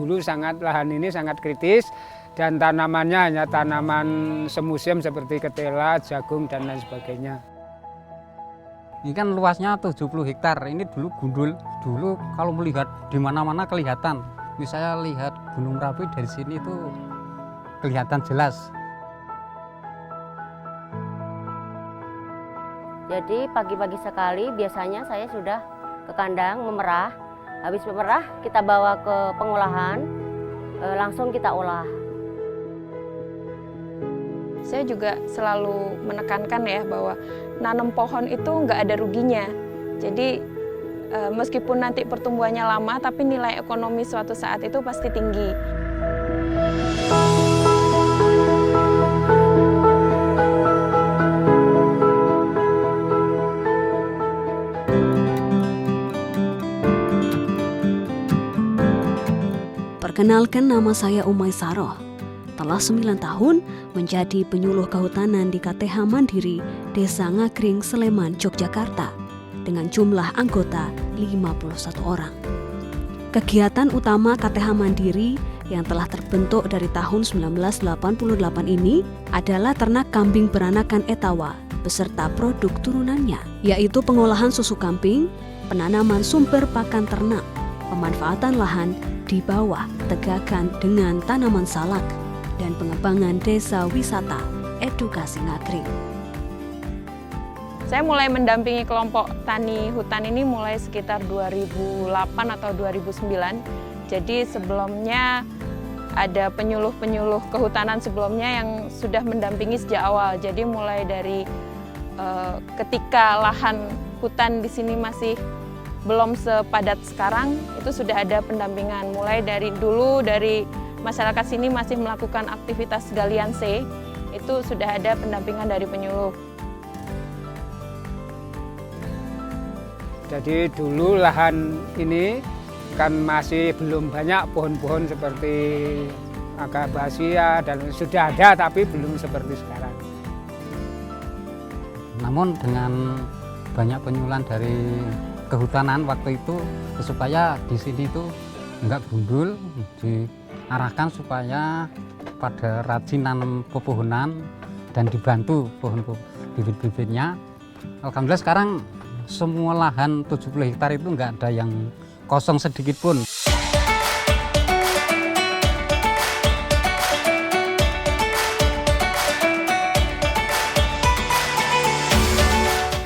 dulu lahan ini sangat kritis dan tanamannya hanya tanaman semusim seperti ketela, jagung dan lain sebagainya. Ini kan luasnya 70 hektar, ini dulu gundul. Dulu kalau melihat di mana-mana kelihatan. Misalnya lihat Gunung Merapi dari sini itu kelihatan jelas. Jadi pagi-pagi sekali biasanya saya sudah ke kandang memerah. Habis memerah kita bawa ke pengolahan, langsung kita olah. Saya juga selalu menekankan ya bahwa nanam pohon itu nggak ada ruginya. Jadi meskipun nanti pertumbuhannya lama, tapi nilai ekonomi suatu saat itu pasti tinggi. Perkenalkan, nama saya Umay Saroh. Telah 9 tahun menjadi penyuluh kehutanan di KTH Mandiri, Desa Ngagring, Sleman, Yogyakarta, dengan jumlah anggota 51 orang. Kegiatan utama KTH Mandiri yang telah terbentuk dari tahun 1988 ini adalah ternak kambing beranakan etawa beserta produk turunannya, yaitu pengolahan susu kambing, penanaman sumber pakan ternak, pemanfaatan lahan di bawah tegakan dengan tanaman salak, dan pengembangan desa wisata edukasi Ngagring. Saya mulai mendampingi kelompok tani hutan ini mulai sekitar 2008 atau 2009. Jadi sebelumnya ada penyuluh-penyuluh kehutanan sebelumnya yang sudah mendampingi sejak awal. Jadi mulai dari ketika lahan hutan di sini masih belum sepadat sekarang, itu sudah ada pendampingan. Mulai dari dulu dari masyarakat sini masih melakukan aktivitas galian C, itu sudah ada pendampingan dari penyuluh. Jadi dulu lahan ini kan masih belum banyak pohon-pohon seperti akabasia dan sudah ada tapi belum seperti sekarang. Namun dengan banyak penyuluhan dari kehutanan waktu itu supaya di sini itu enggak gundul, diarahkan supaya pada rajin nanam pepohonan dan dibantu pohon bibit-bibitnya. Alhamdulillah sekarang semua lahan 70 hektar itu enggak ada yang kosong sedikit pun.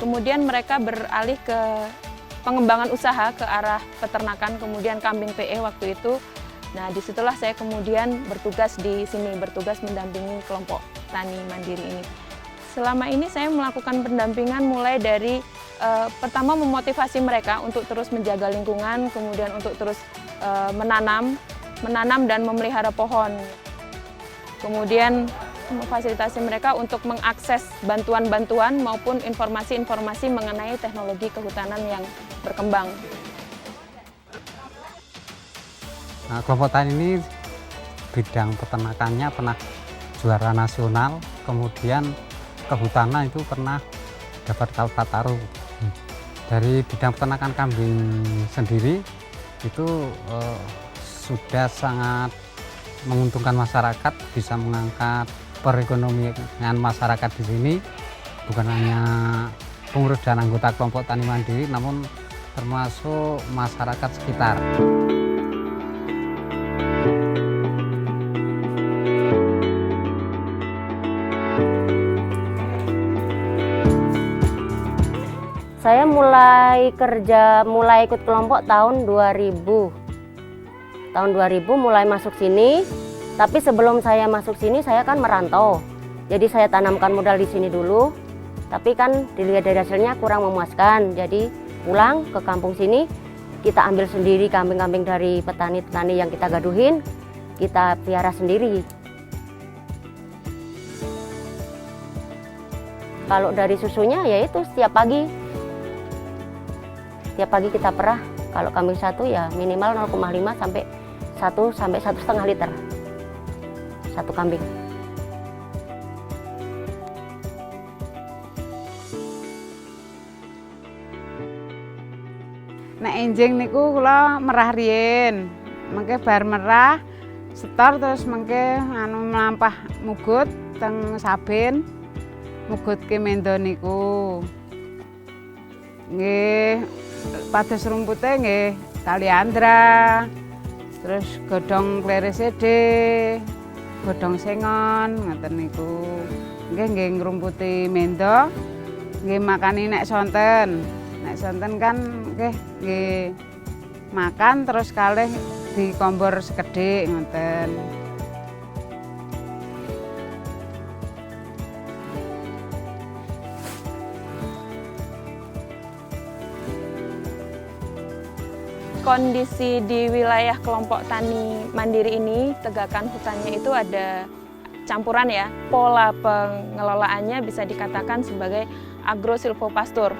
Kemudian mereka beralih ke pengembangan usaha ke arah peternakan, kemudian kambing PE waktu itu. Nah, disitulah saya kemudian bertugas di sini, bertugas mendampingi kelompok tani mandiri ini. Selama ini saya melakukan pendampingan mulai dari pertama memotivasi mereka untuk terus menjaga lingkungan, kemudian untuk terus menanam dan memelihara pohon. Kemudian memfasilitasi mereka untuk mengakses bantuan-bantuan maupun informasi-informasi mengenai teknologi kehutanan yang berkembang. Nah, kelompok tani ini bidang peternakannya pernah juara nasional, kemudian kehutanan itu pernah dapat Kalpataru. Dari bidang peternakan kambing sendiri itu sudah sangat menguntungkan masyarakat, bisa mengangkat perekonomian masyarakat di sini, bukan hanya pengurus dan anggota kelompok tani mandiri, namun termasuk masyarakat sekitar. Saya mulai ikut kelompok tahun 2000. Tahun 2000 mulai masuk sini, tapi sebelum saya masuk sini saya kan merantau. Jadi saya tanamkan modal di sini dulu, tapi kan dilihat dari hasilnya kurang memuaskan. Jadi pulang ke kampung sini, kita ambil sendiri kambing-kambing dari petani-petani yang kita gaduhin, kita pelihara sendiri. Kalau dari susunya ya itu setiap pagi kita perah. Kalau kambing satu ya minimal 0,5 sampai 1,5 liter satu kambing. Nek enjing niku kula merah riyin. mengke bar merah setor terus mengke mlampah mugut teng Saben mugutke mendo niku. Nggih pados rumpute nggih kaliandra. Terus godhong kleresede, godhong sengon ngoten niku. Nggih ngrumputi mendo. Nggih makani nek sonten. Nek sonten kan nggih makan terus kalih dikombor sekedhik ngoten. Kondisi di wilayah kelompok tani mandiri ini, tegakan hutannya itu ada campuran ya. Pola pengelolaannya bisa dikatakan sebagai agrosilvopastur.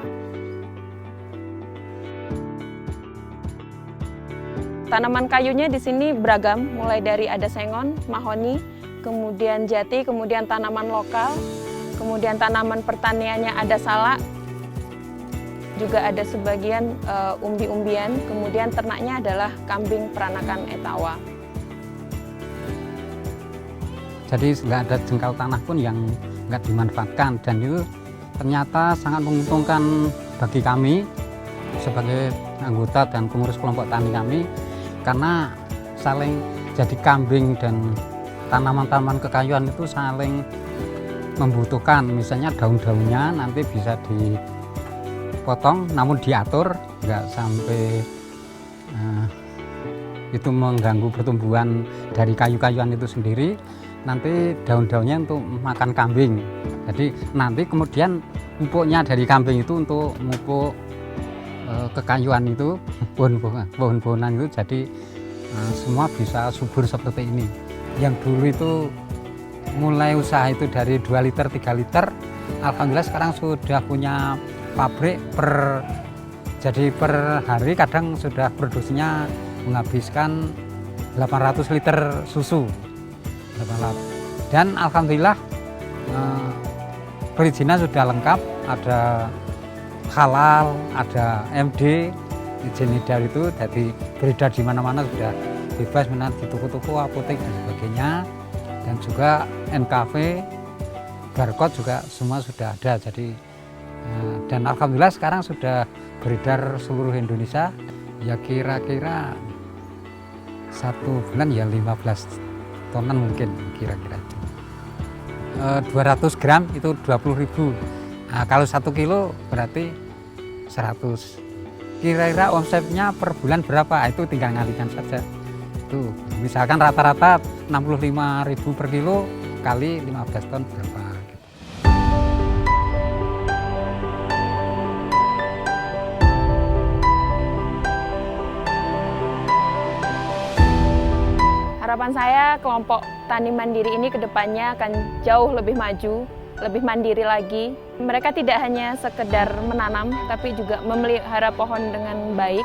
Tanaman kayunya di sini beragam, mulai dari ada sengon, mahoni, kemudian jati, kemudian tanaman lokal, kemudian tanaman pertaniannya ada salak, juga ada sebagian umbi-umbian, kemudian ternaknya adalah kambing peranakan Etawa. Jadi nggak ada jengkal tanah pun yang nggak dimanfaatkan, dan itu ternyata sangat menguntungkan bagi kami sebagai anggota dan pengurus kelompok tani kami, karena saling jadi kambing dan tanaman-tanaman kekayuan itu saling membutuhkan. Misalnya daun-daunnya nanti bisa dipotong namun diatur nggak sampai itu mengganggu pertumbuhan dari kayu-kayuan itu sendiri. Nanti daun-daunnya untuk makan kambing, jadi nanti kemudian pupuknya dari kambing itu untuk pupuk kekayuan itu, pohon-pohonan itu, jadi semua bisa subur seperti ini. Yang dulu itu mulai usaha itu dari 2 liter 3 liter, alhamdulillah sekarang sudah punya pabrik jadi per hari kadang sudah produksinya menghabiskan 800 liter susu. Dan alhamdulillah perizinan sudah lengkap, ada halal, ada MD, izin edar itu jadi beredar di mana-mana, sudah bebas di toko-toko, apotek dan sebagainya, dan juga NKV, barcode juga semua sudah ada. Jadi dan alhamdulillah sekarang sudah beredar seluruh Indonesia. Ya kira-kira 1 bulan ya 15 tonan mungkin kira-kira. 200 gram itu 20.000. Nah, kalau 1 kilo berarti 100. Kira-kira omsetnya per bulan berapa? Itu tinggal ngalikan saja. Tuh, misalkan rata-rata 65.000 per kilo kali 15 ton berapa? Harapan saya kelompok tani mandiri ini kedepannya akan jauh lebih maju, lebih mandiri lagi. Mereka tidak hanya sekedar menanam, tapi juga memelihara pohon dengan baik.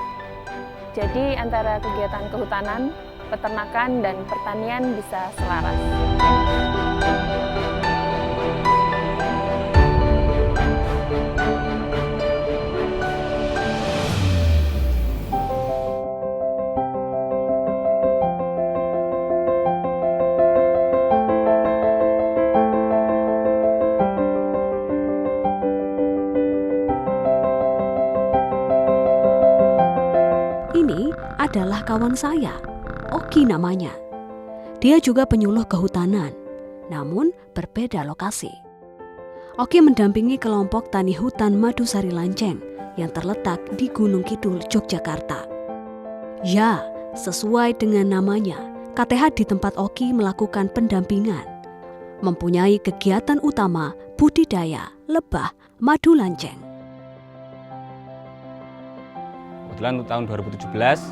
Jadi antara kegiatan kehutanan, peternakan, dan pertanian bisa selaras. Ini adalah kawan saya, Oki namanya. Dia juga penyuluh kehutanan, namun berbeda lokasi. Oki mendampingi kelompok tani hutan Madusari Lanceng yang terletak di Gunung Kidul, Yogyakarta. Ya, sesuai dengan namanya, KTH di tempat Oki melakukan pendampingan. Mempunyai kegiatan utama budidaya lebah madu lanceng. Kebetulan untuk tahun 2017,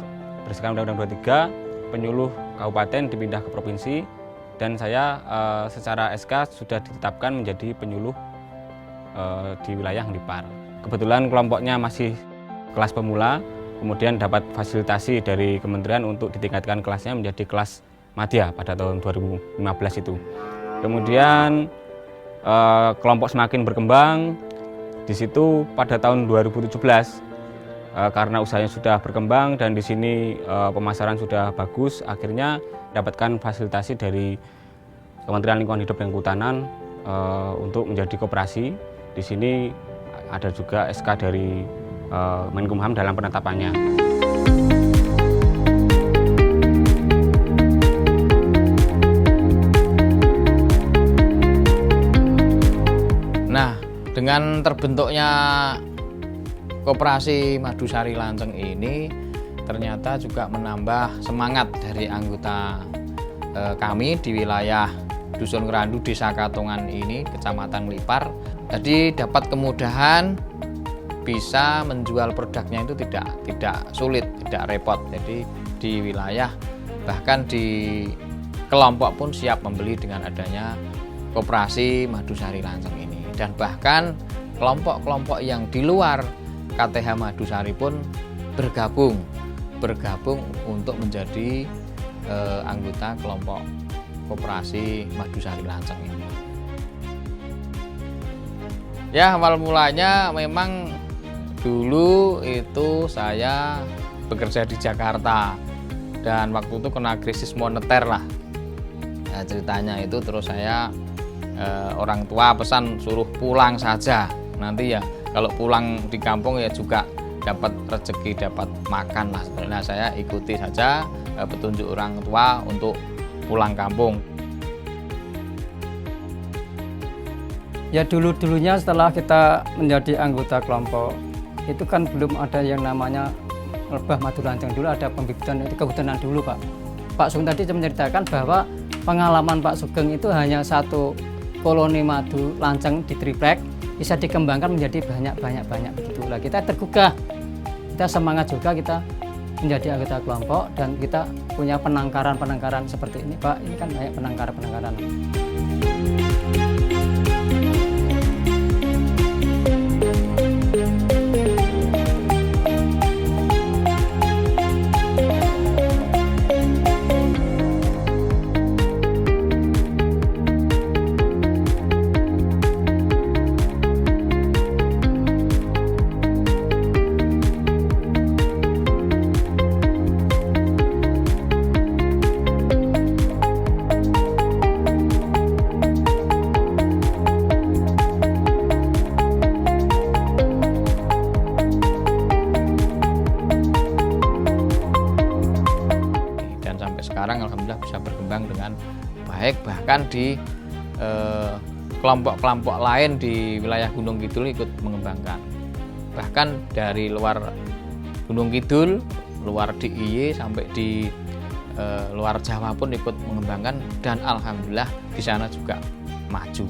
berdasarkan Undang-Undang 23, penyuluh kabupaten dipindah ke provinsi, dan saya secara SK sudah ditetapkan menjadi penyuluh di wilayah Ngelipar. Kebetulan kelompoknya masih kelas pemula, kemudian dapat fasilitasi dari kementerian untuk ditingkatkan kelasnya menjadi kelas madya pada tahun 2015 itu. Kemudian kelompok semakin berkembang, di situ pada tahun 2017 karena usahanya sudah berkembang dan di sini pemasaran sudah bagus, akhirnya dapatkan fasilitasi dari Kementerian Lingkungan Hidup dan Kehutanan untuk menjadi koperasi. Di sini ada juga SK dari Menkumham dalam penetapannya. Nah, dengan terbentuknya Koperasi Madusari Lanceng ini ternyata juga menambah semangat dari anggota kami di wilayah Dusun Kerandu, Desa Katongan ini, Kecamatan Lipar. Jadi dapat kemudahan bisa menjual produknya itu tidak sulit, tidak repot. Jadi di wilayah bahkan di kelompok pun siap membeli dengan adanya Koperasi Madusari Lanceng ini. Dan bahkan kelompok-kelompok yang di luar KTH Madusari pun bergabung untuk menjadi anggota kelompok Koperasi Madusari Lanceng ini. Ya, awal mulanya memang dulu itu saya bekerja di Jakarta dan waktu itu kena krisis moneter lah. Nah, ceritanya itu terus saya orang tua pesan suruh pulang saja. Nanti ya kalau pulang di kampung ya juga dapat rezeki, dapat makan lah. Sebenarnya saya ikuti saja petunjuk orang tua untuk pulang kampung. Ya dulunya setelah kita menjadi anggota kelompok itu kan belum ada yang namanya lebah madu lanceng. Dulu ada pembibitan itu kehutanan dulu, Pak. Pak Sugeng tadi menceritakan bahwa pengalaman Pak Sugeng itu hanya satu koloni madu lanceng di triplek bisa dikembangkan menjadi banyak begitu. Lah kita tergugah, kita semangat juga kita menjadi anggota kelompok dan kita punya penangkaran seperti ini, Pak. Ini kan banyak penangkaran. Sekarang alhamdulillah bisa berkembang dengan baik, bahkan di kelompok-kelompok lain di wilayah Gunung Kidul ikut mengembangkan. Bahkan dari luar Gunung Kidul, luar DIY sampai di luar Jawa pun ikut mengembangkan dan alhamdulillah di sana juga maju.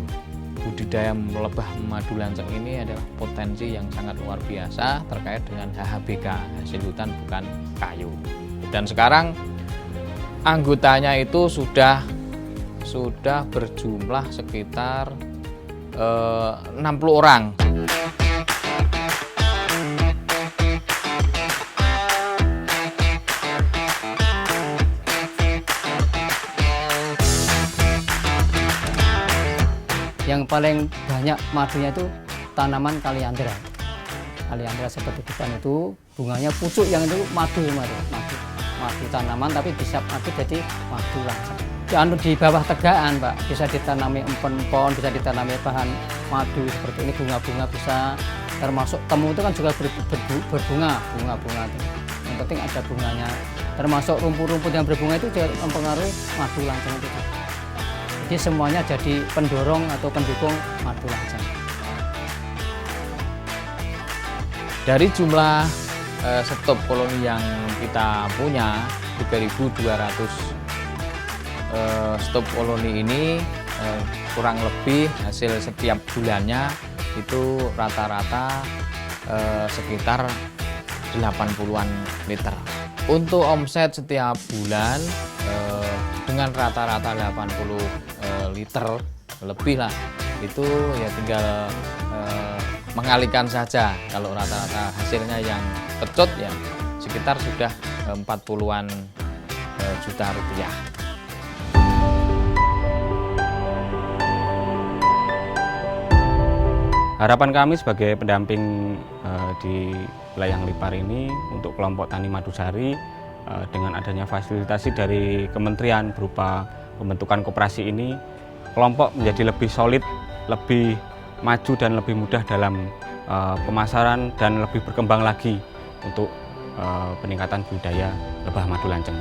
Budidaya lebah madu lanceng ini adalah potensi yang sangat luar biasa terkait dengan HHBK, hasil hutan bukan kayu. Dan sekarang anggotanya itu sudah berjumlah sekitar 60 orang. Yang paling banyak madunya itu tanaman kaliandra. Kaliandra seperti depan itu bunganya pucuk, yang itu madu tanaman tapi bisa madu jadi madu lanceng. Di bawah tegaan, Pak, bisa ditanami empon-empon, bisa ditanami bahan madu seperti ini, bunga-bunga bisa, termasuk temu itu kan juga berbunga. Yang penting ada bunganya. Termasuk rumput-rumput yang berbunga itu juga mempengaruhi madu lanceng itu. Jadi semuanya jadi pendorong atau pendukung madu lanceng. Dari jumlah stop koloni yang kita punya 3.200 stop koloni ini, kurang lebih hasil setiap bulannya itu rata-rata sekitar 80-an liter. Untuk omset setiap bulan dengan rata-rata 80 liter lebih lah, itu ya tinggal mengalihkan saja. Kalau rata-rata hasilnya yang kecut ya sekitar sudah 40-an juta rupiah. Harapan kami sebagai pendamping di wilayah Ngelipar ini untuk kelompok tani Madusari, dengan adanya fasilitasi dari kementerian berupa pembentukan koperasi ini, kelompok menjadi lebih solid, lebih maju dan lebih mudah dalam pemasaran dan lebih berkembang lagi untuk peningkatan budidaya lebah madu lanceng.